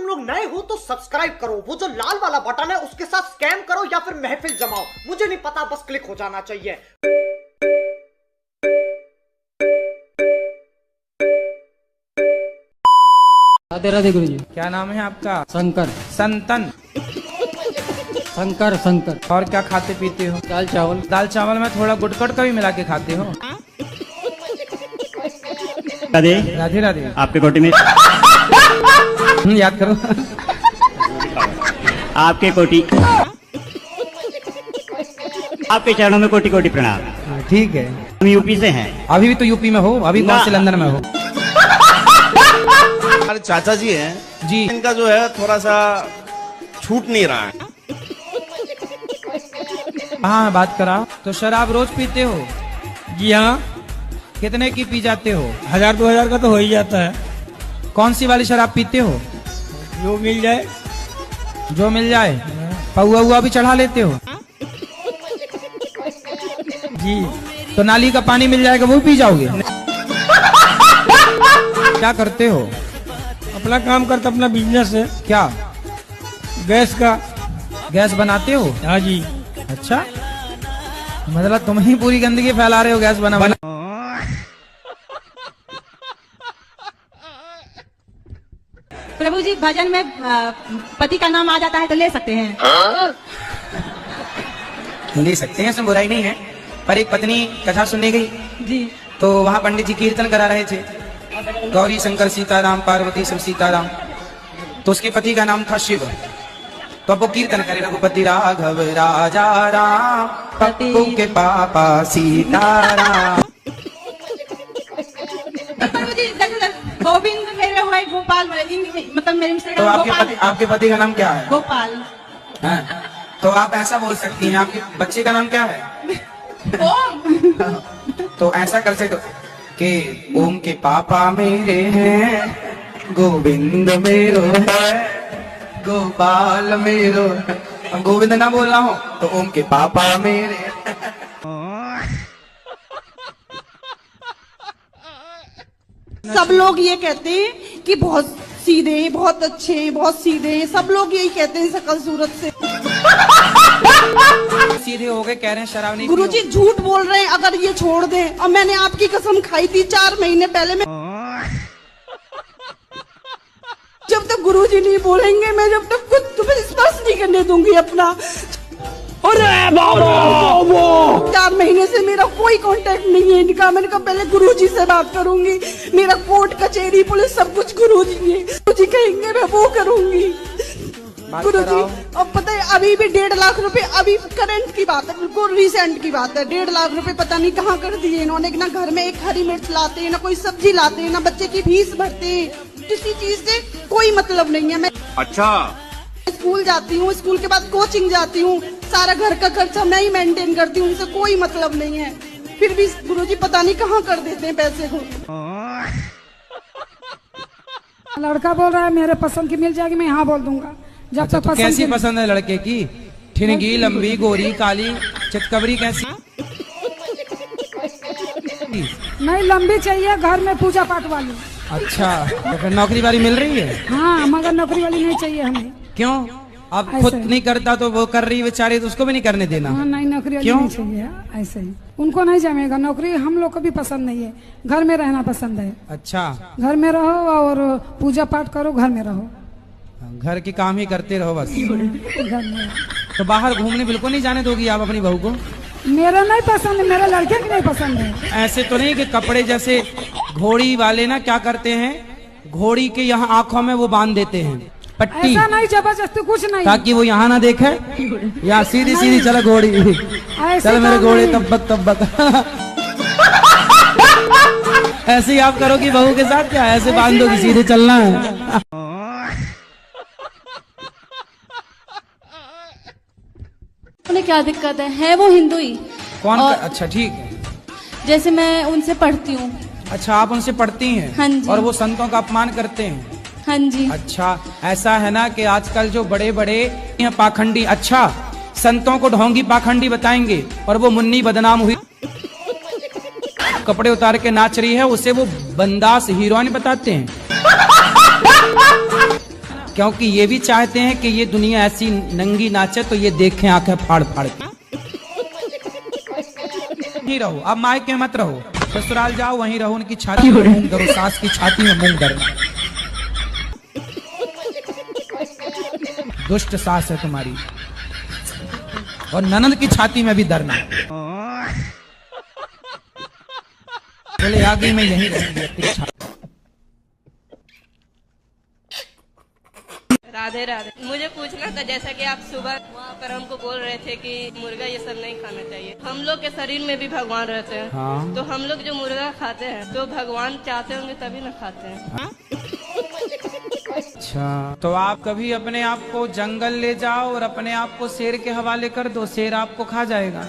लोग नए हो तो सब्सक्राइब करो, वो जो लाल वाला बटन है उसके साथ स्कैम करो या फिर महफिल जमाओ, मुझे नहीं पता, बस क्लिक हो जाना चाहिए। राधे राधे गुरु जी। क्या नाम है आपका? शंकर। संतन। शंकर शंकर। और क्या खाते पीते हो? दाल चावल। दाल चावल में थोड़ा गुटकट का भी मिला के खाते हो? राधे राधे राधे। आपके कोटी में याद करो। आपके कोटी, आपके चरणों में कोटि कोटि प्रणाम। ठीक है। हम यूपी से हैं। अभी भी तो यूपी में हो? अभी कौन से लंदन में हो? हमारे चाचा जी हैं जी। इनका जो है थोड़ा सा छूट नहीं रहा है। हाँ बात करा। तो शराब रोज पीते हो? जी हाँ, कितने की पी जाते हो? 1000-2000 का तो हो ही जाता है। कौन सी वाली शराब पीते हो? जो मिल जाए। जो मिल जाए। पौआ हुआ भी चढ़ा लेते हो? जी। तो नाली का पानी मिल जाएगा वो पी जाओगे? क्या करते हो? अपना काम करता, अपना बिजनेस है। क्या? गैस का। गैस बनाते हो? हाँ जी। अच्छा, मतलब तुम ही पूरी गंदगी फैला रहे हो गैस बना। प्रभु जी, भजन में पति का नाम आ जाता है तो ले सकते हैं? ले सकते हैं, इसमें बुराई नहीं है। पर एक पत्नी कथा सुनने गई जी। तो वहाँ पंडित जी कीर्तन करा रहे थे, गौरी शंकर सीताराम पार्वती सब सीताराम। तो उसके पति का नाम था शिव। तो अब वो कीर्तन करे, रघुपति राघव राजा राम, पप्पू के पापा सीताराम। प्रभु जी, गोविंद मेरे हुए गोपाल, मतलब मेरे मिस्टर तो का गोपाल है। आपके पति का नाम क्या है? गोपाल। हाँ? तो आप ऐसा बोल सकती हैं, आपके बच्चे का नाम क्या है? ओम। तो ऐसा कर सकते हो कि ओम के पापा मेरे हैं, गोविंद मेरो है, गोपाल मेरो। अब गोविंद ना बोल रहा हूँ तो ओम के पापा मेरे। सब लोग ये कहते हैं कि बहुत सीधे हैं, बहुत अच्छे हैं, बहुत सीधे हैं, सब लोग यही कहते हैं शकल सूरत से। सीधे हो गए, कह रहे हैं शराब नहीं। गुरुजी झूठ बोल रहे हैं, अगर ये छोड़ दें। और मैंने आपकी कसम खाई थी 4 महीने पहले। मैं जब तक गुरुजी नहीं बोलेंगे, मैं जब तक खुद तुम्हें स्पर्श नहीं करने दूंगी अपना। अरे बाबा, 4 महीने से मेरा कोई कांटेक्ट नहीं है इनका। मैंने कहा पहले गुरुजी से बात करूंगी, मेरा कोर्ट कचहरी पुलिस सब कुछ गुरुजी है, गुरुजी कहेंगे मैं वो करूंगी। गुरुजी अब पता है अभी भी 1.5 लाख रुपए, अभी करंट की बात है, बिल्कुल रिसेंट की बात है। 1.5 लाख रुपए पता नहीं कहाँ कर दिए इन्होंने। ना घर में एक हरी मिर्च लाते हैं, ना कोई सब्जी लाते हैं, ना बच्चे की फीस भरते हैं। किसी चीज से कोई मतलब नहीं है। मैं अच्छा, स्कूल जाती हूँ, स्कूल के बाद कोचिंग जाती हूँ, सारा घर का खर्चा मैं ही मेंटेन करती हूँ, उनसे कोई मतलब नहीं है। फिर भी गुरुजी पता नहीं कहाँ कर देते हैं पैसे को। लड़का बोल रहा है मेरे पसंद की मिल जाएगी, मैं यहाँ बोल दूंगा। जब अच्छा, तक तो कैसी पसंद है लड़के की? ठिनगी, लंबी, गोरी, काली, चितकबरी कैसी? नहीं, लंबी चाहिए, घर में पूजा पाठ वाली। अच्छा, तो फिर नौकरी वाली मिल रही है? हाँ, मगर नौकरी वाली नहीं चाहिए हमें। क्यों? अब खुद नहीं करता तो वो कर रही बेचारी, तो उसको भी नहीं करने देना? हाँ, नहीं, नौकरी वाली क्यों? नहीं चाहिए। ऐसे ही उनको नहीं जमेगा नौकरी। हम लोग को भी पसंद नहीं है, घर में रहना पसंद है। अच्छा, घर में रहो और पूजा पाठ करो, घर में रहो, घर के काम ही करते रहो बस। घर में। तो बाहर घूमने बिल्कुल नहीं जाने दोगी आप अपनी बहू को? मेरा नहीं पसंद है, मेरे लड़के की नहीं पसंद है। ऐसे तो नहीं कि कपड़े जैसे घोड़ी वाले ना क्या करते हैं, घोड़ी के यहाँ आंखों में वो बांध देते हैं पट्टी। ऐसा नहीं, जबरदस्ती कुछ नहीं, ताकि वो यहाँ ना देखे। या सीधी सीधी चलो घोड़ी, चलो मेरे घोड़े तब्बक तब्बक। ऐसे ही आप करोगी बहू के साथ? क्या ऐसे बांध दोगी, सीधे चलना है? उन्हें क्या दिक्कत है वो हिंदू ही। कौन और अच्छा ठीक है। जैसे मैं उनसे पढ़ती हूँ। अच्छा, आप उनसे पढ़ती हैं? हाँ जी। और वो संतों का अपमान करते हैं? हाँ जी। अच्छा, ऐसा है ना कि आजकल जो बड़े बड़े पाखंडी, अच्छा संतों को ढोंगी पाखंडी बताएंगे और वो मुन्नी बदनाम हुई, कपड़े उतार के नाच रही है, उसे वो बंदास हीरोइन बताते हैं। क्योंकि ये भी चाहते हैं कि ये दुनिया ऐसी नंगी नाचे तो ये देखें आंखें फाड़ फाड़ के। नहीं रहो, अब मायके में मत रहो, ससुराल जाओ वहीं रहो, उनकी छाती में मूंग धरो, सास की छाती में मूंग धरना। दुष्ट सास है तुम्हारी, और ननद की छाती में भी धरना। चले आगे मैं यहीं रहूंगी। राधे राधे। मुझे पूछना था, जैसा कि आप सुबह वहाँ पर हमको बोल रहे थे कि मुर्गा ये सब नहीं खाना चाहिए, हम लोग के शरीर में भी भगवान रहते हैं। हाँ। तो हम लोग जो मुर्गा खाते हैं तो भगवान चाहते होंगे तभी ना खाते हैं। अच्छा, तो आप कभी अपने आप को जंगल ले जाओ और अपने आप को शेर के हवाले कर दो, शेर आपको खा जाएगा।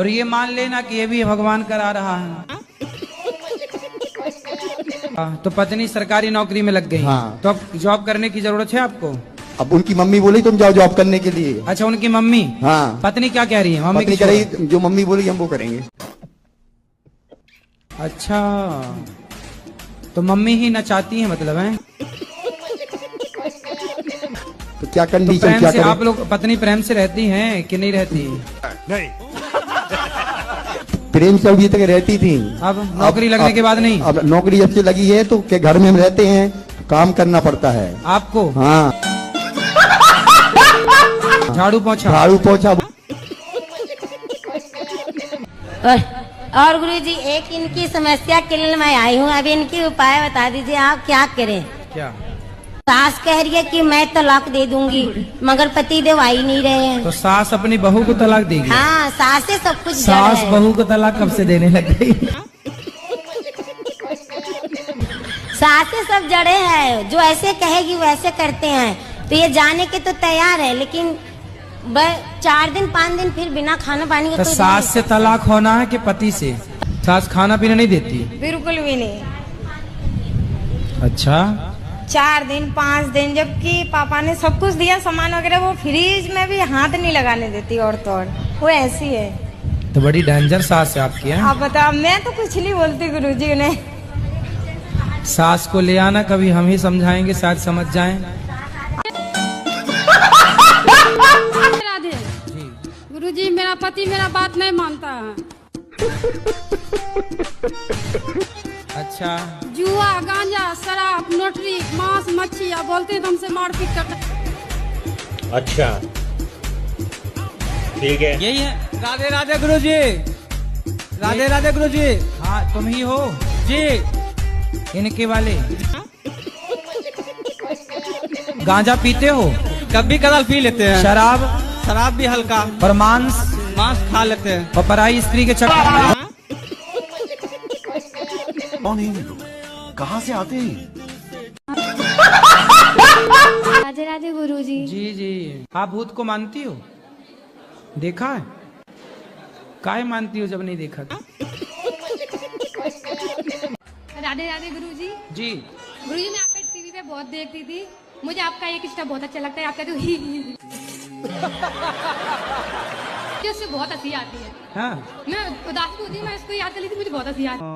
और ये मान लेना कि ये भी भगवान करा रहा है। तो पत्नी सरकारी नौकरी में लग गई। हाँ। तो अब जॉब करने की जरूरत है आपको। अब उनकी मम्मी बोली तुम जाओ जॉब करने के लिए। अच्छा, उनकी मम्मी। हाँ। पत्नी क्या कह रही है? मम्मी पत्नी कह रही जो मम्मी बोली हम वो करेंगे। अच्छा, तो मम्मी ही नचाती है मतलब है। तो क्या कंडीशन, तो प्रेम क्या से करें? आप लोग पत्नी प्रेम से रहती हैं कि नहीं रहती? नहीं। प्रेम से अभी तक रहती थी, अब नौकरी लगने के बाद नहीं। अब नौकरी जब से लगी है तो क्या घर में हम रहते हैं तो काम करना पड़ता है आपको। हाँ, झाड़ू पोछा। झाड़ू पोछा। और गुरुजी, एक इनकी समस्या के लिए मैं आई हूँ, अभी इनकी उपाय बता दीजिए, आप क्या करें? क्या? सास कह रही है कि मैं तलाक दे दूंगी, मगर पति देव आ ही नहीं रहे हैं। तो सास अपनी बहू को तलाक देगी? हाँ, सास से सब कुछ जड़ सास है। बहू को तलाक कब से देने लग गई? सास से सब जड़े हैं, जो ऐसे कहेगी वैसे करते हैं। तो ये जाने के तो तैयार है, लेकिन 4 दिन 5 दिन फिर बिना खाना पानी के तो कोई सास से तलाक होना है कि पति से? सास खाना पीना नहीं देती? बिल्कुल भी नहीं। अच्छा, 4 दिन 5 दिन, जबकि पापा ने सब कुछ दिया सामान वगैरह, वो फ्रिज में भी हाथ नहीं लगाने देती। और तो और वो ऐसी है। तो बड़ी डेंजर सास है आपकी। आप बताओ, मैं तो कुछ नहीं बोलती गुरुजी उन्हें। सास को ले आना, कभी हम ही समझाएंगे, शायद समझ जाएं। राधे गुरुजी, मेरा पति मेरा बात नहीं मानता है। अच्छा, जुआ, गांजा, शराब, नोटरी, मांस, मच्छी, या बोलते हैं तो हमसे मारपीट करते। अच्छा, ठीक है, यही है। राधे राधे गुरुजी। राधे राधे गुरुजी। हाँ, तुम ही हो जी। इनके वाले। गांजा पीते हो? कभी कदार पी लेते हैं। शराब? शराब भी हल्का। और मांस? मांस खा लेते हैं। और पराई स्त्री के चक्कर? कौन है ये लोग? कहाँ से आते हैं? राधे राधे गुरुजी। जी जी। आप भूत को मानती हो? देखा है? काहे मानती हो जब नहीं देखा? राधे राधे गुरुजी। जी। गुरुजी, मैं आपका टीवी पे बहुत देखती थी, मुझे आपका एक स्टेप बहुत अच्छा लगता है, आपका तो ही उससे बहुत हंसी आती है। हाँ। मैं उदास होती हूँ, मैं इसको याद कर लेती, मुझे बहुत हंसी आती है।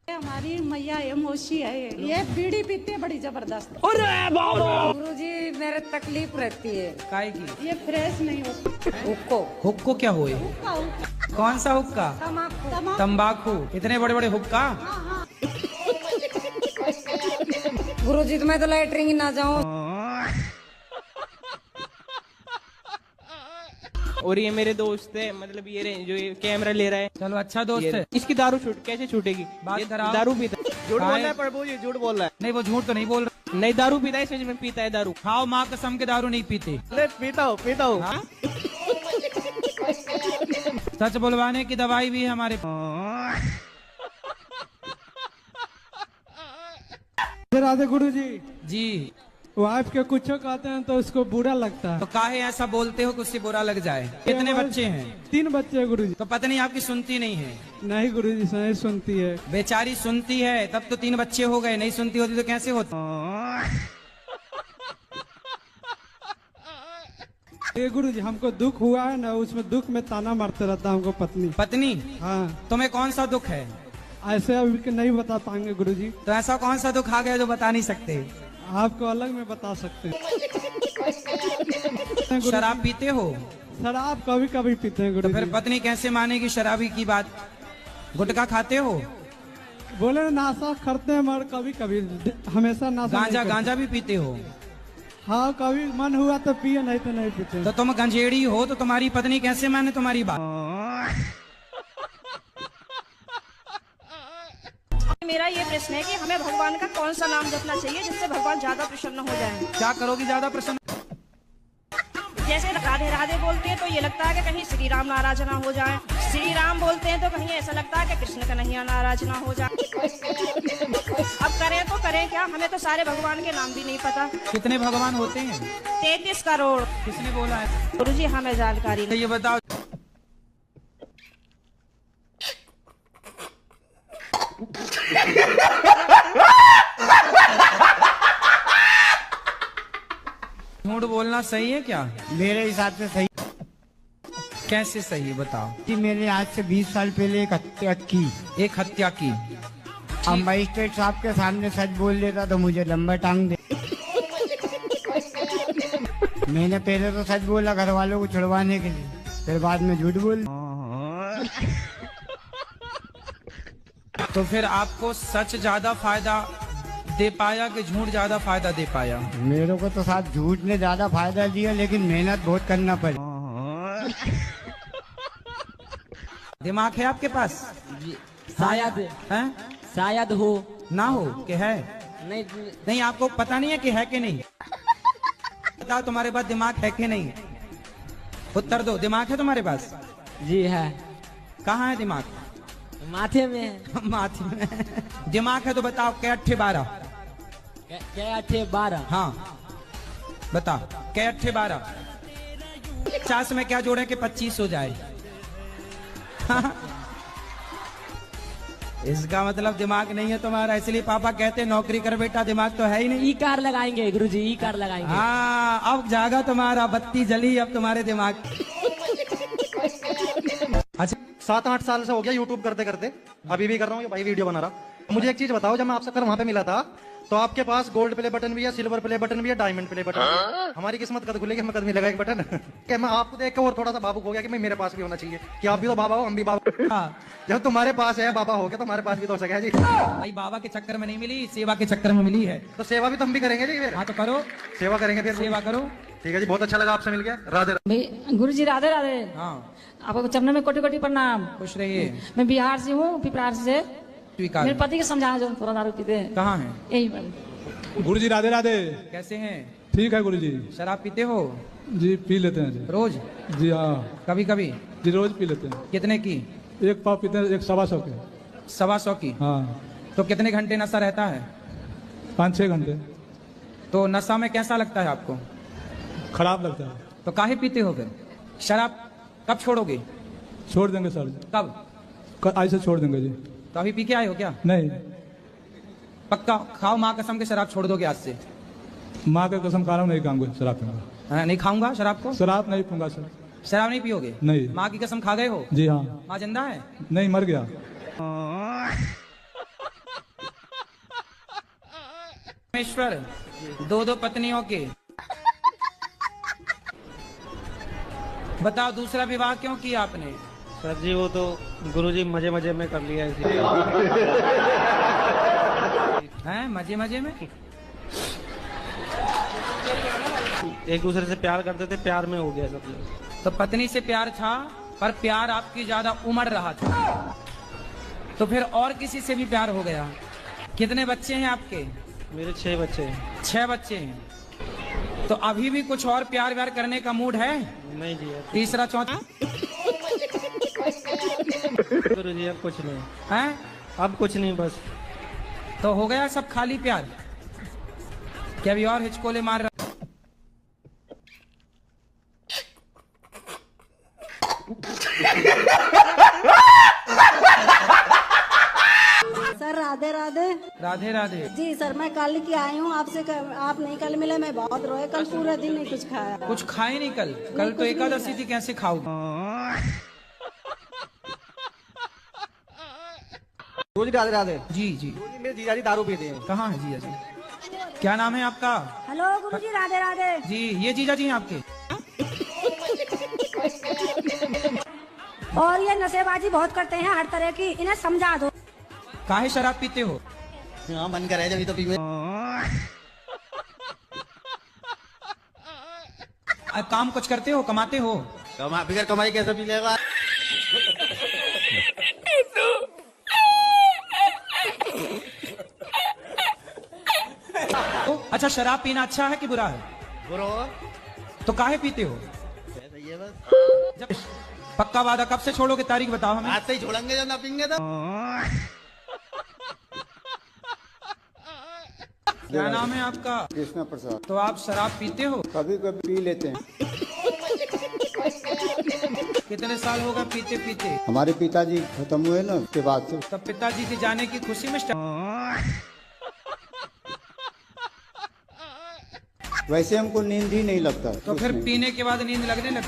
हमारी मैया एमोशी है, ये बीड़ी पीते हैं बड़ी जबरदस्त। गुरुजी, मेरे तकलीफ रहती है। काय की? ये फ्रेश नहीं होता। हुक्को। हुक्को क्या हुए? कौन सा हुक्का? तंबाकू। इतने बड़े बड़े हुक्का? गुरुजी, तो मैं तो लैटरिन ना जाऊँ। और ये मेरे दोस्त है, मतलब ये जो ये कैमरा ले रहा है। चलो, अच्छा दोस्त है। इसकी दारू कैसे छूटेगी? बात कराओ। दारू पीता। झूठ बोल रहा है प्रभु जी, झूठ बोल रहा है। नहीं, वो झूठ तो नहीं बोल रहा। नहीं, दारू पीता है, सच में पीता है दारू। खाओ माँ कसम के, दारू नहीं पीते। अरे पीता हूँ। हाँ? सच बुलवाने की दवाई भी है हमारे पास। राधे गुरुजी। जी। वाइफ के कुछ कहते हैं तो उसको बुरा लगता है। तो काहे ऐसा बोलते हो कि उससे बुरा लग जाए? कितने बच्चे हैं? 3 बच्चे हैं गुरुजी। तो पत्नी आपकी सुनती नहीं है? नहीं गुरुजी, नहीं सुनती है। बेचारी सुनती है, तब तो 3 बच्चे हो गए। नहीं सुनती होती तो कैसे होता? ये गुरुजी, हमको दुख हुआ है ना, उसमें दुख में ताना मारते रहता हमको पत्नी। पत्नी? हाँ। तुम्हें कौन सा दुख है? ऐसे अभी के नहीं बता पाएंगे गुरुजी। तो ऐसा कौन सा दुख आ गया जो बता नहीं सकते? आपको अलग में बता सकते हैं। शराब पीते हो? शराब कभी कभी पीते हैं तो गुरुजी। फिर पत्नी कैसे मानेगी शराबी की बात? गुटखा खाते हो? बोले नाशा करते हैं मगर कभी कभी, हमेशा नाशा नहीं गांजा करते। गांजा भी पीते हो? हाँ कभी मन हुआ तो पिए, नहीं तो नहीं पीते। तो तुम गंजेड़ी हो तो तुम्हारी पत्नी कैसे माने तुम्हारी बात? मेरा ये प्रश्न है कि हमें भगवान का कौन सा नाम जपना चाहिए जिससे भगवान ज्यादा प्रसन्न हो जाए? क्या करोगी ज्यादा प्रसन्न? जैसे राधे राधे बोलते हैं तो ये लगता है कि कहीं श्री राम नाराज ना हो जाए, श्री राम बोलते हैं तो कहीं ऐसा लगता है कि कृष्ण कन्हैया नाराज ना हो जाए। अब करें तो करें क्या, हमें तो सारे भगवान के नाम भी नहीं पता। कितने भगवान होते हैं? 33 करोड़। किसने बोला है? गुरुजी हमें जानकारी नहीं। ये बताओ। झूठ बोलना सही है क्या? मेरे हिसाब से सही। कैसे सही बताओ? कि मैंने आज से 20 साल पहले एक हत्या की। एक हत्या की? अब मजिस्ट्रेट साहब के सामने सच बोल देता तो मुझे लंबा टांग दे। मैंने पहले तो सच बोला घर वालों को छुड़वाने के लिए, फिर बाद में झूठ बोल। तो फिर आपको सच ज्यादा फायदा दे पाया कि झूठ ज्यादा फायदा दे पाया? मेरे को तो साथ झूठ ने ज्यादा फायदा दिया, लेकिन मेहनत बहुत करना पड़ी। दिमाग है आपके पास? शायद है, शायद हो ना हो कि है? नहीं नहीं आपको पता नहीं है कि है कि नहीं? बताओ तुम्हारे पास दिमाग है कि नहीं? उत्तर दो। दिमाग है तुम्हारे पास? जी है। कहाँ है दिमाग? माथे में है। माथे में दिमाग है तो बताओ क्या 8 12? क्या 8 12? हाँ बताओ क्या 8 12? 50 में क्या जोड़े कि 25 हो जाए? इसका मतलब दिमाग नहीं है तुम्हारा, इसलिए पापा कहते हैं नौकरी कर बेटा, दिमाग तो है ही नहीं। ई कार लगाएंगे गुरुजी, ई कार लगाएंगे। हाँ अब जागा तुम्हारा, बत्ती जली अब तुम्हारे दिमाग। अच्छा 7-8 साल से हो गया यूट्यूब करते करते, अभी भी कर रहा हूँ, भाई वीडियो बना रहा। मुझे एक चीज बताओ, जब मैं आपसे कल वहां पे मिला था तो आपके पास गोल्ड प्ले बटन भी है, सिल्वर प्ले बटन भी है, डायमंड प्ले बटन भी है। हमारी किस्मत कद खुलेगी, हमें कद मिलेगा एक बटन। क्या मैं आपको देख के और थोड़ा सा भावुक हो गया कि मैं मेरे पास भी होना चाहिए कि आप भी तो बाबा हो, हम भी बाबा। हाँ। जब तुम्हारे पास है बाबा हो गया तो हमारे पास भी तो हो सके जी। भाई बाबा के चक्कर में नहीं मिली, सेवा के चक्कर में मिली है। तो सेवा भी तो हम भी करेंगे जी फिर। हाँ तो करो, सेवा करेंगे फिर। सेवा करो। ठीक है जी, बहुत अच्छा लगा आपसे मिल गया। राधे भाई गुरुजी राधे राधे। हाँ आपको चरणों में कोटि कोटि प्रणाम। खुश रहिए। मैं बिहार से हूँ, पिपरार से। मेरे पति के समझाना जो थोड़ा दारू पीते हैं। कहाँ है? यही पर। गुरुजी राधे राधे। कैसे हैं? ठीक है गुरुजी। शराब पीते हो? जी पी लेते हैं जी। रोज? जी हाँ। कभी कभी? जी रोज पी लेते हैं। कितने की? एक पाव पीते हैं, एक 125 के। 125 की? हाँ। तो कितने घंटे नशा रहता है? 5-6 घंटे। तो नशा में कैसा लगता है आपको? खराब लगता है। तो काहे पीते हो फिर? शराब कब छोड़ोगे? छोड़ देंगे सर। कब? आज से छोड़ देंगे जी। तो अभी पी के आए हो क्या? नहीं। पक्का खाओ माँ कसम के शराब छोड़ दोगे आज से? माँ का कसम खा रहा हूँ, नहीं खाऊंगा शराब पीऊंगा। नहीं खाऊंगा शराब को? शराब नहीं पीऊंगा सर। शराब नहीं पियोगे? नहीं। माँ की कसम खा गए हो? जी हाँ। माँ जिंदा है? नहीं, मर गया। परमेश्वर 2 पत्नियों के, बताओ दूसरा विवाह क्यों किया आपने? सर जी वो तो गुरुजी मजे मजे में कर लिया इसीलिए। हैं मजे मजे में? एक दूसरे से प्यार करते थे, प्यार में हो गया सब लोग। तो पत्नी से प्यार था, पर प्यार आपकी ज्यादा उमड़ रहा था, तो फिर और किसी से भी प्यार हो गया। कितने बच्चे हैं आपके? मेरे 6 बच्चे हैं। 6 बच्चे हैं। तो अभी भी कुछ और प्यार व्यार करने का मूड है? नहीं जी। तीसरा चौथा? गुरुजी अब कुछ नहीं है। अब कुछ नहीं, बस तो हो गया सब खाली प्यार? क्या अभी और हिचकोले मार रहा? सर राधे राधे। राधे राधे। जी सर, मैं कल की आई हूँ आपसे, आप नहीं कल मिले, मैं बहुत रोए कल, पूरा दिन नहीं कुछ खाया। कुछ खाए नहीं कल? कल तो एकादशी थी, कैसे खाओगे? रोज राधे राधे। जी जी। मेरे जीजा जी दारू पीते हैं। कहाँ है जीजा जी? क्या नाम है आपका? हेलो गुरुजी, राधे राधे। जी, ये जीजा जी हैं आपके? और ये नशेबाजी बहुत करते हैं हर तरह की, इन्हें समझा दो। काहे शराब पीते हो? हाँ मन करे जब तो पीवे। काम कुछ करते हो, कमाते हो? बिगर कमाई कैसे पी लेगा? अच्छा, शराब पीना अच्छा है कि बुरा है? बुरा। तो काहे पीते हो? ये बस। जब पक्का वादा कब से छोड़ोगे, तारीख बताओ हमें। आज से ही छोड़ेंगे जब ना पीएंगे तो। क्या नाम है आपका? कृष्णा प्रसाद। तो आप शराब पीते हो? कभी कभी पी लेते हैं। कितने साल हो गए पीते पीते? हमारे पिताजी खत्म हुए ना, उसके बाद से। तब पिताजी के जाने की खुशी में वैसे हमको नींद ही नहीं लगता। तो फिर पीने के बाद नींद लगने लगी?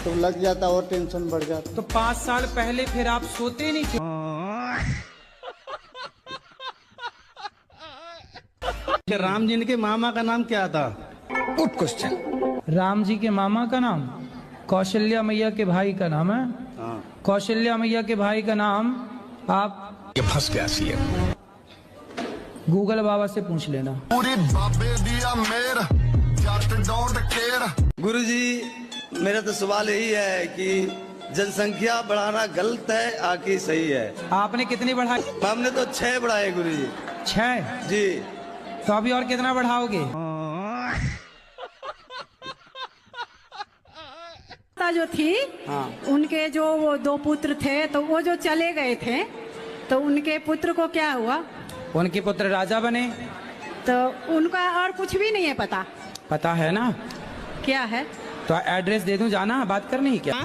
तो लग जाता और टेंशन बढ़ जाता। तो 5 साल पहले फिर आप सोते नहीं थे? राम जी के मामा का नाम क्या था? Good question. राम जी के मामा का नाम कौशल्या मैया के भाई का नाम है। कौशल्या मैया के भाई का नाम आप ये फंस गया सी है। गूगल बाबा से पूछ लेना। पूरी बाबे दिया मेर जट डोंट केयर। गुरुजी, मेरा तो सवाल यही है कि जनसंख्या बढ़ाना गलत है आकि सही है? आपने कितनी बढ़ाई? हमने तो 6 बढ़ाए गुरुजी। 6? जी। तो अभी और कितना बढ़ाओगे? जो थी, उनके जो वो 2 पुत्र थे, तो वो जो चले गए थे, तो उनके पुत्र को क्या हुआ? उनके पुत्र राजा बने। तो उनका और कुछ भी नहीं है पता? पता है ना। क्या है? तो एड्रेस दे दूं, जाना बात करनी है क्या?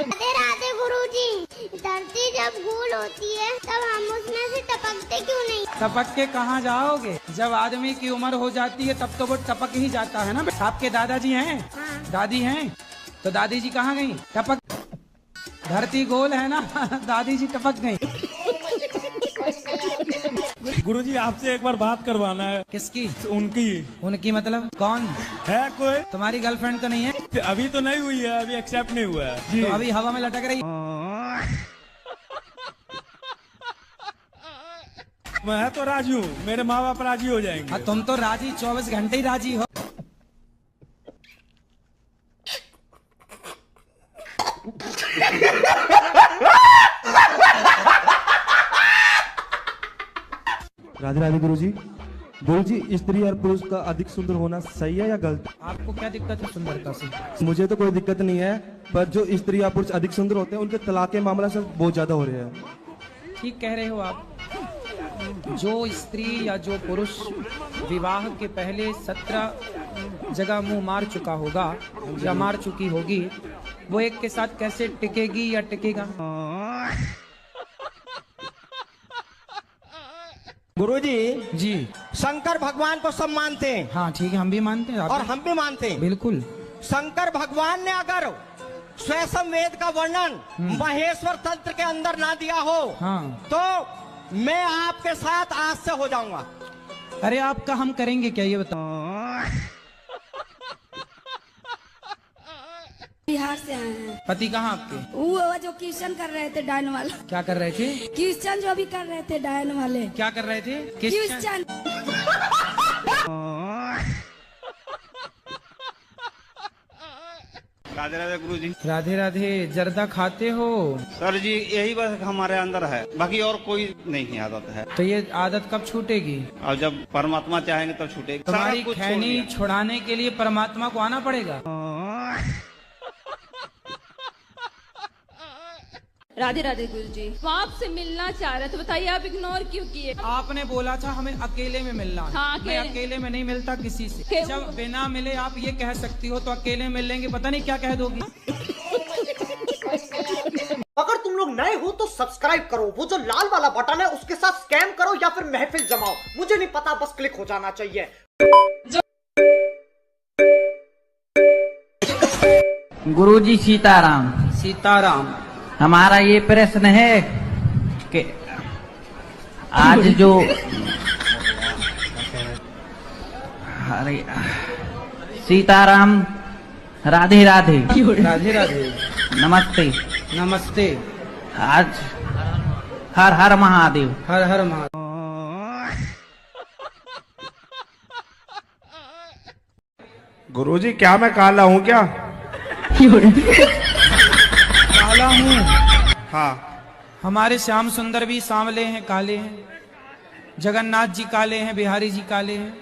राधे राधे गुरुजी। धरती जब गोल होती है तब हम उसमें से टपकते क्यों नहीं? टपक के कहाँ जाओगे? जब आदमी की उम्र हो जाती है तब तो वो टपक ही जाता है ना। आपके दादाजी हैं? दादी हैं? तो दादी जी कहाँ गई? टपक। धरती गोल है ना, दादी जी टपक गई। गुरुजी, आपसे एक बार बात करवाना है। किसकी? उनकी। उनकी मतलब कौन है? कोई तुम्हारी गर्लफ्रेंड तो नहीं है? अभी तो नहीं हुई है, अभी एक्सेप्ट नहीं हुआ है। तो अभी हवा में लटक रही। मैं तो राजी हूँ, मेरे माँ बाप राजी हो जाएंगे। तुम तो राजी, 24 घंटे ही राजी हो। राधे राधे गुरुजी। गुरुजी, स्त्री और पुरुष का अधिक सुंदर होना सही है या गलत? आपको क्या दिक्कत है सुंदरता से? मुझे तो कोई दिक्कत नहीं है, पर जो स्त्री या पुरुष अधिक सुंदर होते हैं उनके तलाक के मामला से बहुत ज्यादा हो रहे हैं। ठीक कह रहे हो आप। जो स्त्री या जो पुरुष विवाह के पहले 17 जगह मुंह मार चुका होगा या मार चुकी होगी, वो एक के साथ कैसे टिकेगी या टिकेगा? गुरुजी जी, शंकर भगवान को सब मानते हैं। हाँ ठीक है, हम भी मानते हैं। और हम भी मानते हैं। बिल्कुल। शंकर भगवान ने अगर स्वयं वेद का वर्णन महेश्वर तंत्र के अंदर ना दिया हो, तो मैं आपके साथ आज से हो जाऊंगा। अरे आपका हम करेंगे क्या, ये बताओ? बिहार से आए हैं। पति कहाँ आपके? वो जो कीर्तन कर रहे थे डायन वाले। क्या कर रहे थे? कीर्तन जो भी कर रहे थे डायन वाले। क्या कर रहे थे? कीर्तन। राधे राधे गुरुजी। राधे राधे। जर्दा खाते हो? सर जी, यही बस हमारे अंदर है, बाकी और कोई नहीं आदत है। तो ये आदत कब छूटेगी? और जब परमात्मा चाहेंगे तब छूटेगी। तुम्हारी खैनी छुड़ाने के लिए परमात्मा को आना पड़ेगा। राधे राधे गुरुजी। वो आपसे मिलना चाह रहे थे, बताइए आप इग्नोर क्यों किए? आपने बोला था हमें अकेले में मिलना। हाँ, मैं अकेले में नहीं मिलता किसी से। जब बिना मिले आप ये कह सकती हो, तो अकेले मिल लेंगे पता नहीं क्या कह दोगी। अगर तुम लोग नए हो तो सब्सक्राइब करो, वो जो लाल वाला बटन है उसके साथ स्कैम करो या फिर महफिल जमाओ, मुझे नहीं पता, बस क्लिक हो जाना चाहिए। गुरुजी सीताराम। सीताराम। हमारा ये प्रश्न है कि आज जो अरे सीताराम, राधे राधे। राधे राधे। नमस्ते। नमस्ते। आज हर हर महादेव। हर हर महादेव। गुरुजी क्या मैं काला हूँ क्या? काला हूँ? हाँ। हमारे श्याम सुंदर भी सांवले हैं, काले हैं। जगन्नाथ जी काले हैं, बिहारी जी काले हैं।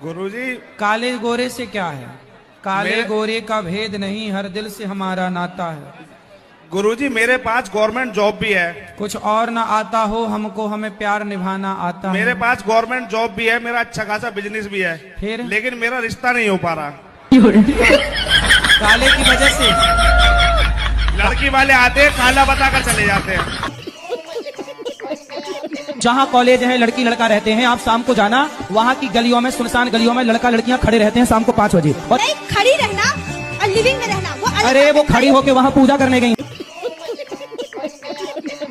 गुरुजी काले गोरे से क्या है? काले मेरे... गोरे का भेद नहीं, हर दिल से हमारा नाता है। गुरुजी मेरे पास गवर्नमेंट जॉब भी है। कुछ और ना आता हो हमको, हमें प्यार निभाना आता मेरे है। पास गवर्नमेंट जॉब भी है, मेरा अच्छा खासा बिजनेस भी है, फिर लेकिन मेरा रिश्ता नहीं हो पा रहा। काले की वजह से लड़की वाले आते हैं, काला बताकर चले जाते हैं। जहाँ कॉलेज है, लड़की लड़का रहते हैं, आप शाम को जाना, वहाँ की गलियों में, सुनसान गलियों में लड़का लड़कियाँ खड़े रहते हैं शाम को 5 बजे। और नहीं, खड़ी रहना और लिविंग में रहना वो अलग। अरे वो खड़ी होके वहाँ पूजा करने गई।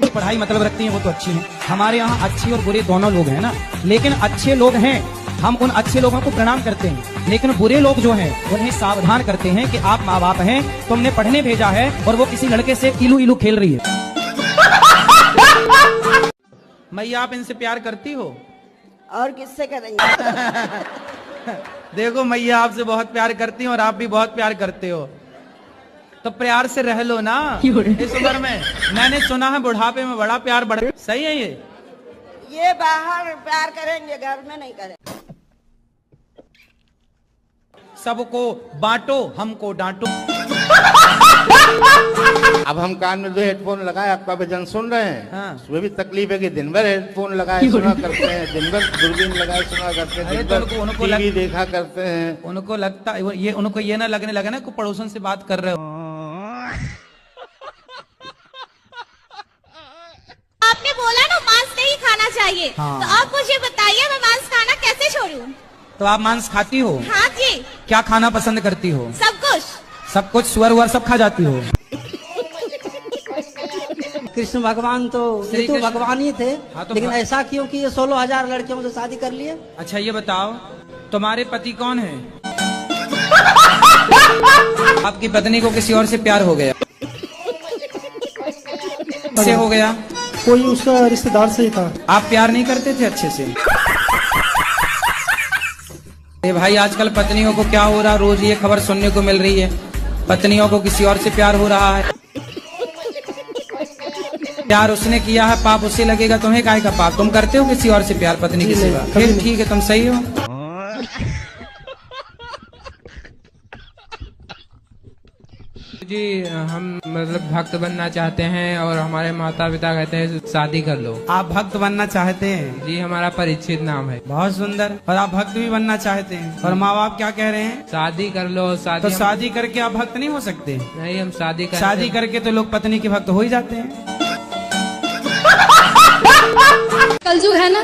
पढ़ाई मतलब रखती हैं वो तो अच्छी हैं। हमारे यहाँ अच्छे और बुरे दोनों लोग हैं ना, लेकिन अच्छे लोग हैं, हम उन अच्छे लोगों को प्रणाम करते हैं, लेकिन बुरे लोग जो हैं उन्हें सावधान करते हैं कि आप माँ बाप हैं, तुमने पढ़ने भेजा है और वो किसी लड़के से इलू इलू खेल रही है। मैया आप इनसे प्यार करती हो? और किससे करेंगे? देखो मैया आपसे बहुत प्यार करती हैं और आप भी बहुत प्यार करते हो, तो प्यार से रह लो ना इस उम्र में। मैंने सुना है बुढ़ापे में बड़ा प्यार बढ़। सही है ये बाहर प्यार करेंगे, घर में नहीं करेंगे। सबको बांटो, हमको डांटो। अब हम कान में 2 हेडफोन लगाए, आपका भजन सुन रहे हैं। हाँ। उसमें भी तकलीफ है कि दिन भर हेडफोन लगाए सुना करते हैं, दिन भर दूरबीन लगाए सुना करते हैं, दिन भर टीवी देखा करते हैं। उनको लगता है ये, उनको ये ना लगने लगा ना कि पड़ोसन से बात कर रहे हो। आपने बोला ना मांस नहीं खाना चाहिए। हाँ। तो आप मुझे बताइए मैं मांस खाना कैसे छोड़ूं? तो आप मांस खाती हो? हाँ जी। क्या खाना पसंद करती हो? सब कुछ। सब कुछ? सुअर वुअर सब खा जाती हो? कृष्ण भगवान तो ये तो भगवान ही थे। हाँ, तो लेकिन ऐसा क्यों कि ये 16,000 लड़कियों से शादी कर लिए? अच्छा ये बताओ, तुम्हारे पति कौन है? आपकी पत्नी को किसी और से प्यार हो गया? से हो गया? कोई उसका रिश्तेदार से ही था। आप प्यार नहीं करते थे अच्छे से? भाई आजकल पत्नियों को क्या हो रहा, रोज ये खबर सुनने को मिल रही है, पत्नियों को किसी और से प्यार हो रहा है। प्यार उसने किया है, पाप उससे लगेगा, तुम्हें काहे का पाप? तुम करते हो किसी और से प्यार पत्नी की सेवा? फिर ठीक है, तुम सही हो। जी हम मतलब भक्त बनना चाहते हैं और हमारे माता पिता कहते हैं शादी कर लो। आप भक्त बनना चाहते हैं? जी हमारा परीक्षित नाम है। बहुत सुंदर। और आप भक्त भी बनना चाहते हैं, और माँ बाप क्या कह रहे हैं? शादी कर लो। शादी तो शादी करके आप भक्त नहीं हो सकते? नहीं, हम शादी करके तो लोग पत्नी के भक्त हो ही जाते हैं। कलयुग है ना,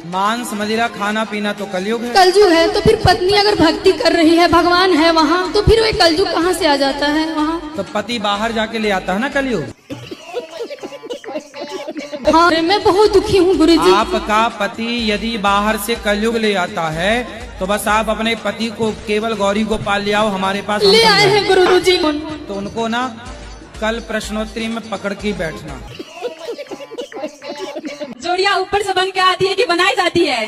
मांस मदिरा खाना पीना तो कलयुग है। कलयुग है तो फिर पत्नी अगर भक्ति कर रही है, भगवान है वहाँ, तो फिर वो कलयुग कहाँ से आ जाता है वहाँ? तो पति बाहर जाके ले आता है ना कलयुग। हाँ, मैं बहुत दुखी हूँ गुरुजी। आपका पति यदि बाहर से कलयुग ले आता है तो बस आप अपने पति को केवल गौरी को पाल ले आओ हमारे पास। ले आए हैं गुरुजी। तो उनको ना कल प्रश्नोत्तरी में पकड़ के बैठना। जोड़ियाँ ऊपर से बन के आती है कि बनाई जाती है?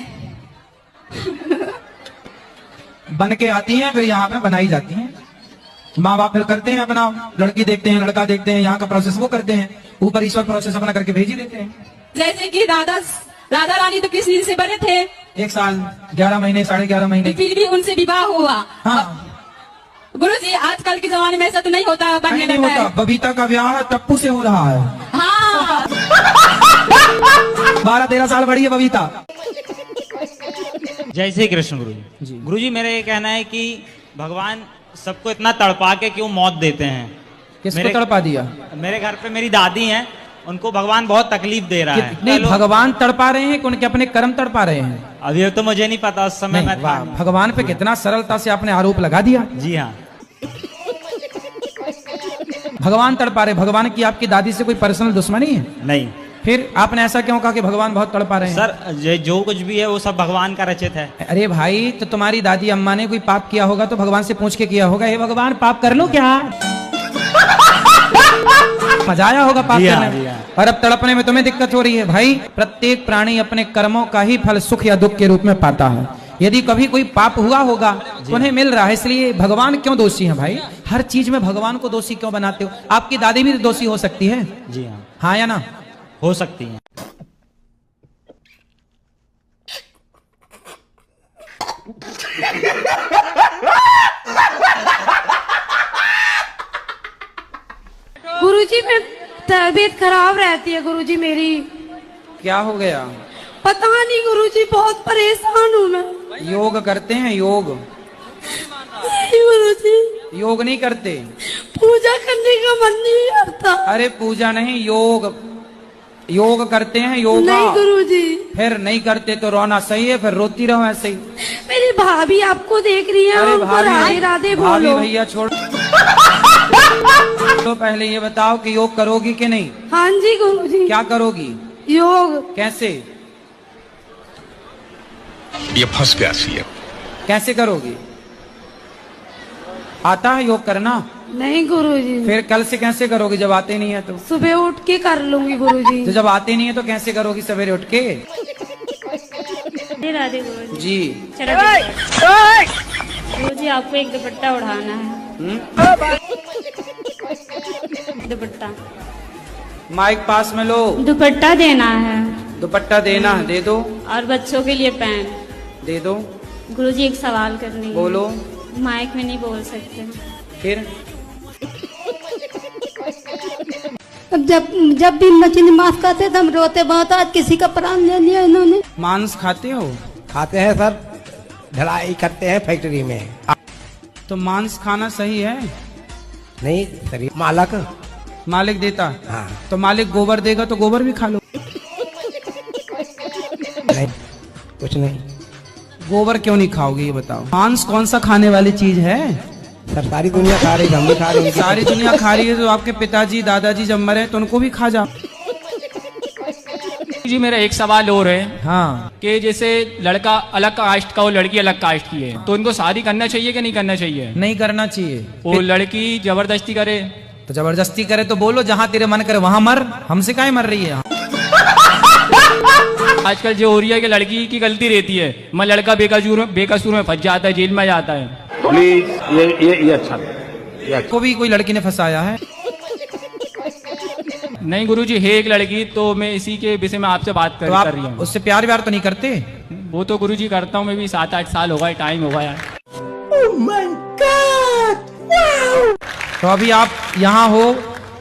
बन के आती हैं, फिर यहाँ पे बनाई जाती हैं। माँ बाप फिर करते हैं अपना, लड़की देखते हैं, लड़का देखते हैं, यहाँ का प्रोसेस वो करते हैं, ऊपर ईश्वर प्रोसेस अपना करके भेज ही देते हैं। जैसे कि राधा रानी तो कृष्ण जी से बड़े थे, 1 साल 11 महीने 11.5 महीने, फिर भी उनसे विवाह हुआ। हाँ। गुरुजी आजकल के जमाने में ऐसा तो नहीं होता, बनने नहीं होता। बबीता का ब्याह टप्पू से हो रहा है। हाँ। 12-13 साल बड़ी है बबीता। जय श्री कृष्ण गुरुजी। गुरुजी मेरा ये कहना है कि भगवान सबको इतना तड़पा के क्यों मौत देते हैं? किसको तड़पा दिया? मेरे घर पे मेरी दादी हैं, उनको भगवान बहुत तकलीफ दे रहा है। नहीं, भगवान तड़पा रहे हैं कि उनके अपने कर्म तड़पा रहे हैं? अभी तो मुझे नहीं पता, उस समय मैं था। भगवान पे कितना सरलता से आपने आरोप लगा दिया। जी हाँ। भगवान तड़पा रहे, भगवान की आपकी दादी से कोई पर्सनल दुश्मनी है? नहीं। फिर आपने ऐसा क्यों कहा कि भगवान बहुत तड़पा रहे हैं? सर जो कुछ भी है वो सब भगवान का रचित है। अरे भाई, तो तुम्हारी दादी अम्मा ने कोई पाप किया होगा तो भगवान से पूछ के किया होगा, हे भगवान पाप कर लो क्या? मजा आया होगा पाप करने में, और अब तड़पने में तुम्हें दिक्कत हो रही है। भाई, प्रत्येक प्राणी अपने कर्मों का ही फल सुख या दुख के रूप में पाता है। यदि कभी कोई पाप हुआ होगा तो उन्हें मिल रहा है, इसलिए भगवान क्यों दोषी हैं भाई? हर चीज में भगवान को दोषी क्यों बनाते हो? आपकी दादी भी दोषी हो सकती है। जी हाँ। हाँ या ना? हो सकती है। गुरुजी, मैं तबीयत खराब रहती है गुरुजी मेरी। क्या हो गया? पता नहीं गुरुजी, बहुत परेशान हूँ मैं। योग करते हैं? योग गुरुजी, योग नहीं करते? पूजा करने का मन नहीं करता। अरे पूजा नहीं, योग योग करते हैं। योग नहीं गुरुजी। फिर नहीं करते तो रोना सही है, फिर रोती रहो ऐसे ही। मेरी भाभी आपको देख रही है, उनको राधे राधे बोलो। भैया छोड़ तो पहले ये बताओ कि योग करोगी कि नहीं? हाँ जी गुरुजी। क्या करोगी? योग। कैसे? ये फंस गया सीएम। कैसे करोगी? आता है योग करना? नहीं गुरुजी। फिर कल से कैसे करोगी जब आते नहीं है तो? सुबह उठ के कर लूंगी गुरुजी। तो जब आते नहीं है तो कैसे करोगी सवेरे उठ के? राधे गुरुजी। जी। गुरुजी, आपको एक दुपट्टा उड़ाना है। दुपट्टा माइक पास में लो। दुपट्टा देना है। दुपट्टा देना है, दे दो। और बच्चों के लिए पैन दे दो। गुरुजी, एक सवाल करनी है। बोलो। माइक में नहीं बोल सकते। फिर जब भी मछली मांस खाते तो हम रोते बहुत, आज किसी का प्राण ले लिया इन्होंने। मांस खाते हो? खाते हैं सर, ढलाई करते हैं फैक्ट्री में। तो मांस खाना सही है? नहीं सर, मालिक देता। हाँ। तो मालिक गोबर देगा तो गोबर भी खा लो। नहीं, कुछ नहीं। गोबर क्यों नहीं खाओगे ये बताओ? मांस कौन सा खाने वाली चीज है? सर सारी दुनिया खा रही है, हम भी खा रहे हैं। सारी दुनिया खा रही है तो आपके पिताजी दादाजी जब मरे तो उनको भी खा जाओ। जी, मेरा एक सवाल और है। हाँ। कि जैसे लड़का अलग कास्ट का और लड़की अलग कास्ट की है, तो उनको शादी करना चाहिए कि नहीं करना चाहिए? नहीं करना चाहिए। वो लड़की जबरदस्ती करे तो जबरदस्ती करे तो बोलो जहाँ तेरे मन करे वहाँ मर, हमसे काहे मर रही है? आजकल जो हो रही है कि लड़की की गलती रहती है, मैं लड़का बेकसूर में फंस जाता है, जेल में जाता है। प्लीज ये अच्छा को भी कोई लड़की ने फंसाया है? नहीं गुरुजी, है एक लड़की, तो मैं इसी के विषय में आपसे बात कर रही हूँ। उससे प्यार व्यार तो नहीं करते? वो तो गुरुजी करता हूँ मैं भी, 7-8 साल होगा, टाइम होगा यार। Oh my God! Wow! तो अभी आप यहाँ हो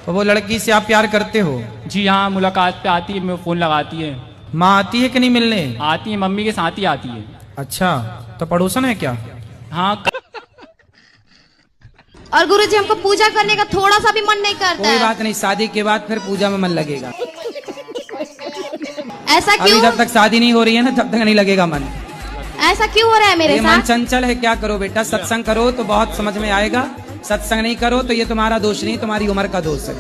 तो वो लड़की से आप प्यार करते हो? जी हाँ, मुलाकात पे आती है, मैं फोन लगाती है। माँ आती है कि नहीं मिलने? आती है, मम्मी के साथ ही आती है। अच्छा, तो पड़ोसन है क्या? हाँ। और गुरुजी, हमको पूजा करने का थोड़ा सा भी मन नहीं करता। कोई बात नहीं, शादी के बाद फिर पूजा में मन लगेगा। ऐसा क्यों? अभी जब तक शादी नहीं हो रही है ना तब तक नहीं लगेगा मन। ऐसा क्यों हो रहा है मेरे साथ? मन चंचल है, क्या करो बेटा, सत्संग करो तो बहुत समझ में आएगा। सत्संग नहीं करो तो ये तुम्हारा दोष नहीं, तुम्हारी उम्र का दोष है।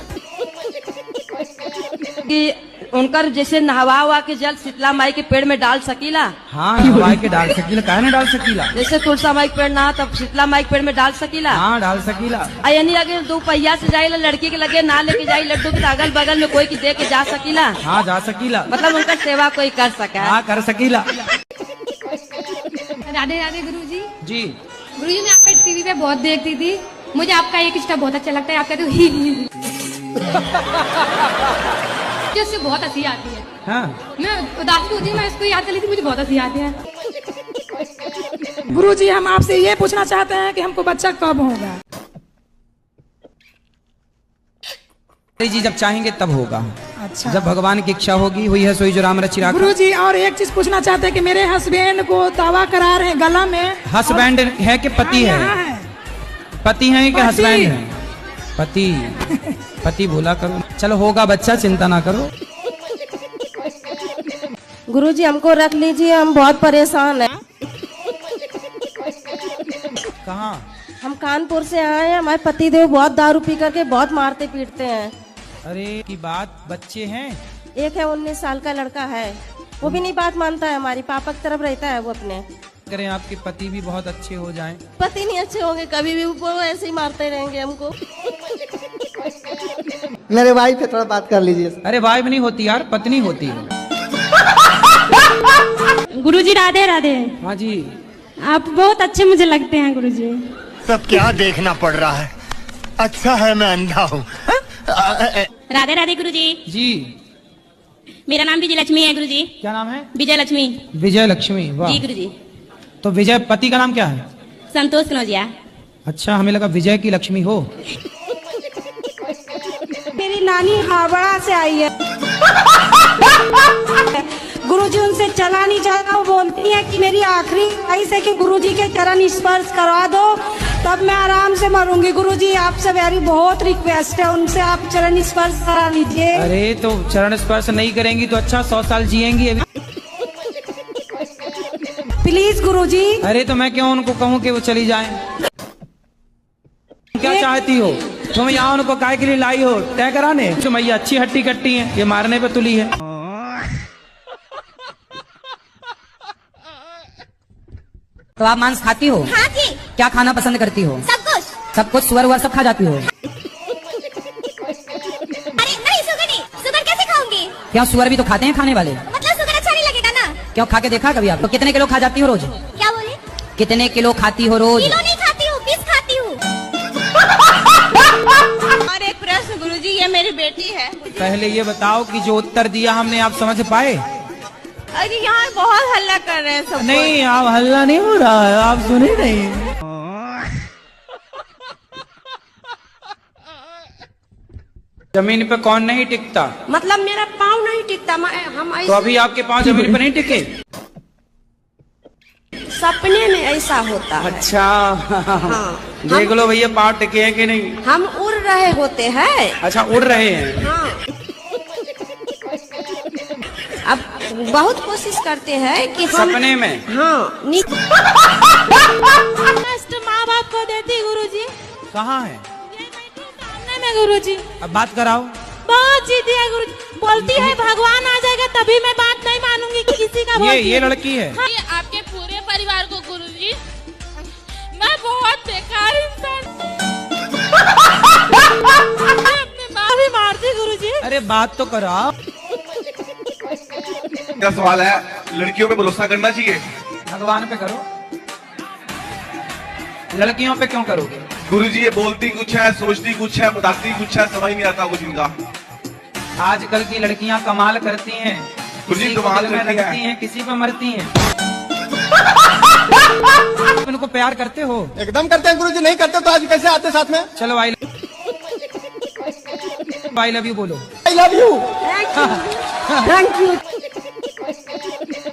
कि उनकर जैसे नहवा के जल शीतला माई के पेड़ में डाल सकीला? हाँ, नहवा के डाल सकीला, काहे ना डाल सकीला? जैसे तुलसा माई के पेड़ ना तब शीतला माई के पेड़ में डाल सकीला? हाँ, डाल सकीला। यानी अगर 2 पहिया से जाए लड़की के लगे ना लेके जाए लड्डू के अगल बगल में कोई की दे के जा सकीला? हाँ, जा सकीला। मतलब उनका सेवा कोई कर सका? हाँ, कर सकीला। राधे राधे गुरुजी। जी। गुरुजी, मैं आपका टीवी पे बहुत देखती थी, मुझे आपका एक स्टेप बहुत अच्छा लगता है, आप कहते हो ही उससे बहुत हंसी आती है। हाँ। मैं उदास होती हूँ, मैं इसको याद कर लेती, मुझे बहुत हंसी आती है। गुरुजी, हम आपसे ये पूछना चाहते हैं कि हमको बच्चा कब होगा? जी, जब चाहेंगे तब होगा। अच्छा। जब भगवान की इच्छा होगी, हुई है सोई जो राम रचि राखा। गुरुजी, और एक चीज पूछना चाहते हैं कि मेरे हस्बैंड को दावा करा रहे हैं गला में। हस्बैंड है कि पति है? पति है कि हस्बैंड है? पति। पति भूला करो। चलो होगा बच्चा, चिंता ना करो। गुरुजी, हमको रख लीजिए, हम बहुत परेशान हैं। कहाँ? हम कानपुर से आए हैं। हमारे पतिदेव बहुत दारू पी करके बहुत मारते पीटते हैं। अरे की बात, बच्चे हैं? एक है 19 साल का लड़का है, वो भी नहीं बात मानता है, हमारी पापा की तरफ रहता है वो अपने। करें आपके पति भी बहुत अच्छे हो जाएं। पति नहीं अच्छे होंगे कभी भी, वो ऐसे ही मारते रहेंगे हमको। मेरे वाइफ पे थोड़ा बात कर लीजिए। अरे वाइफ नहीं होती यार, पत्नी होती है। गुरुजी राधे राधे। हाँ जी। आप बहुत अच्छे मुझे लगते हैं गुरुजी। सब क्या देखना पड़ रहा है, अच्छा है मैं अंधा हूँ। राधे राधे गुरुजी। जी। मेरा नाम विजय लक्ष्मी है गुरुजी। क्या नाम है? विजय लक्ष्मी। विजय लक्ष्मी, वाह। जी गुरुजी। तो विजय पति का नाम क्या है? संतोष कनौजिया। अच्छा, हमें लगा विजय की लक्ष्मी हो। मेरी नानी हावड़ा से आई है। गुरुजी उनसे चला नहीं जाता, वो बोलती है कि मेरी आखिरी ख्वाहिश है कि गुरुजी के चरण स्पर्श करवा दो, तब मैं आराम से मरूंगी। गुरुजी आपसे मेरी बहुत रिक्वेस्ट है, उनसे आप चरण स्पर्श करा लीजिए। अरे तो चरण स्पर्श नहीं करेंगी तो अच्छा 100 साल जिएंगी अभी। प्लीज गुरुजी। अरे तो मैं क्यों उनको कहूँ कि वो चली जाएं? क्या चाहती हो तुम? यहाँ उनको काय के लिए लाई हो? तय कराने? तो मैया अच्छी हट्टी कट्टी है, ये मारने पे तुली है। तो आप मांस खाती हो? हाँ जी। क्या खाना पसंद करती हो? सब कुछ। सब कुछ? सुअर वुअर सब खा जाती हो? अरे नहीं, सुगर नहीं। सुगर कैसे खाऊंगी? क्या सुअर भी तो खाते हैं खाने वाले? मतलब सुगर अच्छा नहीं लगेगा ना? क्यों, खा के देखा कभी आप? तो कितने किलो खा जाती हो रोज? क्या बोले? कितने किलो खाती हो रोज? किलो नहीं खाती हूँ, पीस खाती हूँ। और एक प्रश्न गुरुजी, ये मेरी बेटी है। पहले ये बताओ कि जो उत्तर दिया हमने आप समझ पाए? अरे यहाँ बहुत हल्ला कर रहे हैं सब। नहीं, आप हल्ला नहीं हो रहा है, आप सुने नहीं। जमीन पे कौन नहीं टिकता? मतलब मेरा पाँव नहीं टिकता। हम तो अभी आपके पाँव जमीन पे नहीं टिके? सपने में ऐसा होता है। अच्छा। हाँ। देख लो भैया पाँव टिके हैं कि नहीं। हम उड़ रहे होते हैं। अच्छा, उड़ रहे हैं। हाँ। अब बहुत कोशिश करते हैं कि हम सपने में। हाँ। माँ बाप को देती गुरुजी। कहाँ है? सामने में गुरुजी। अब बात कराओ। बहुत जीती है गुरुजी, बोलती है भगवान आ जाएगा तभी मैं बात नहीं मानूंगी किसी का। ये लड़की है। हाँ। आपके पूरे परिवार को गुरुजी, मैं बहुत बेकार इंसान अपनी माँ भी मारती गुरुजी। अरे बात तो कराओ। क्या सवाल है, लड़कियों पे भरोसा करना चाहिए? भगवान पे करो, लड़कियों पे क्यों करोगे? गुरुजी ये बोलती कुछ है, सोचती कुछ है, बताती कुछ है, समझ नहीं आता कुछ इनका। आजकल की लड़कियां कमाल करती हैं, गुरुजी कमाल करती हैं, किसी पे मरती हैं। उनको प्यार करते हो? एकदम करते हैं गुरुजी, नहीं करते तो आज कैसे आते साथ में? चलो आई लव यू बोलो। I love you. Thank you.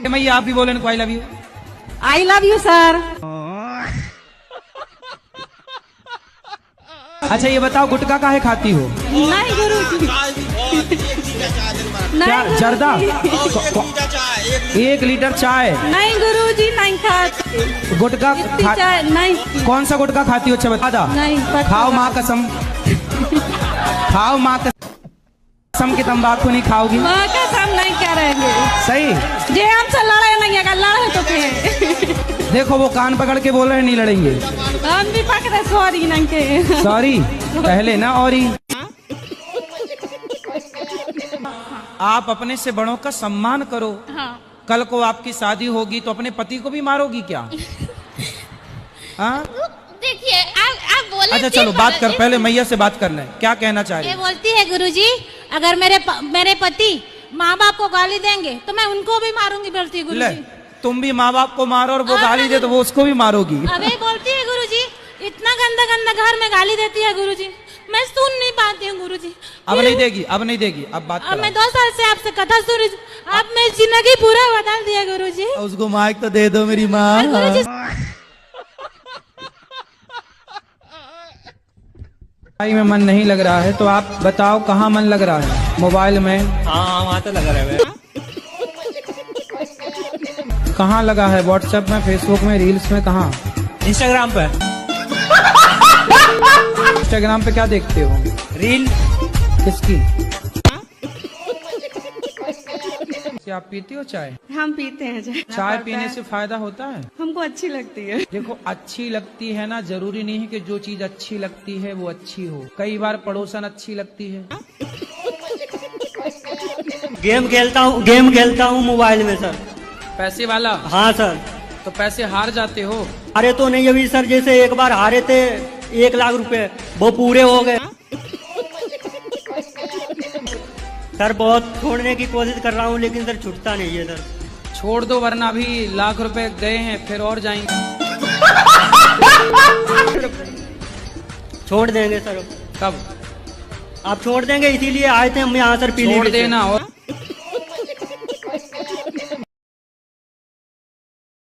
मैया आप भी बोलो इनको I love you. I love you sir. अच्छा ये बताओ गुटखा काहे खाती हो? नहीं गुरुजी। क्या जर्दा? 1 लीटर चाय? नहीं गुरुजी, नहीं खाती गुटखा। चाय नहीं। कौन सा गुटखा खाती हो? अच्छा बता दा। नहीं। खाओ माँ कसम, खाओ माँ कसम की तंबाकू नहीं खाओगी। माँ कसम नहीं करेंगे। सही। जे हमसे लड़े नहीं है, लड़े तो फिर देखो वो कान पकड़ के बोल रहे हैं नहीं लड़ेंगे। हम भी पकड़े सॉरी नहीं के। सॉरी पहले ना और ही। आप अपने से बड़ों का सम्मान करो। हाँ। कल को आपकी शादी होगी तो अपने पति को भी मारोगी क्या? हाँ देखिए आप बोले। अच्छा चलो बात कर, पहले मैया से बात करना है, क्या कहना चाह रही? ये बोलती है गुरुजी, अगर मेरे पति माँ बाप को गाली देंगे तो मैं उनको भी मारूंगी। बोलती है गुरुजी। तुम भी माँ बाप को मारो और वो गाली दे तो वो उसको भी मारोगी। अबे बोलती है गुरुजी, इतना गंदा गंदा घर में गाली देती है गुरुजी, मैं सुन नहीं पाती हूँ गुरुजी। अब नहीं देगी, अब नहीं देगी, अब बात अब मैं 2 साल से आपसे कथा सुन रही, अब मैं जिंदगी पूरा बदल दिया गुरुजी। उसको माइक तो दे दो मेरी माँ। पढ़ाई में मन नहीं लग रहा है तो आप बताओ कहाँ मन लग रहा है? मोबाइल में? हाँ वहाँ तो लग रहा है। कहाँ लगा है? व्हाट्सएप में, फेसबुक में, रील्स में, कहाँ? इंस्टाग्राम पे। इंस्टाग्राम पे क्या देखते हो? रील। किसकी? क्या आप पीती हो चाय? हम पीते हैं चाय। चाय पीने से फायदा होता है? हमको अच्छी लगती है। देखो अच्छी लगती है ना, जरूरी नहीं है कि जो चीज अच्छी लगती है वो अच्छी हो। कई बार पड़ोसन अच्छी लगती है। गेम खेलता हूँ मोबाइल में सर। पैसे वाला? हाँ सर। तो पैसे हार जाते हो? अरे तो नहीं, अभी सर जैसे एक बार हारे थे 1 लाख रुपए, वो पूरे हो गए। सर बहुत छोड़ने की कोशिश कर रहा हूँ लेकिन सर छूटता नहीं है सर। छोड़ दो वरना अभी लाख रुपए गए हैं फिर और जाएंगे। छोड़ देंगे सर। कब? आप छोड़ देंगे इसीलिए आए थे हम यहाँ सर पीली। छोड़ देना और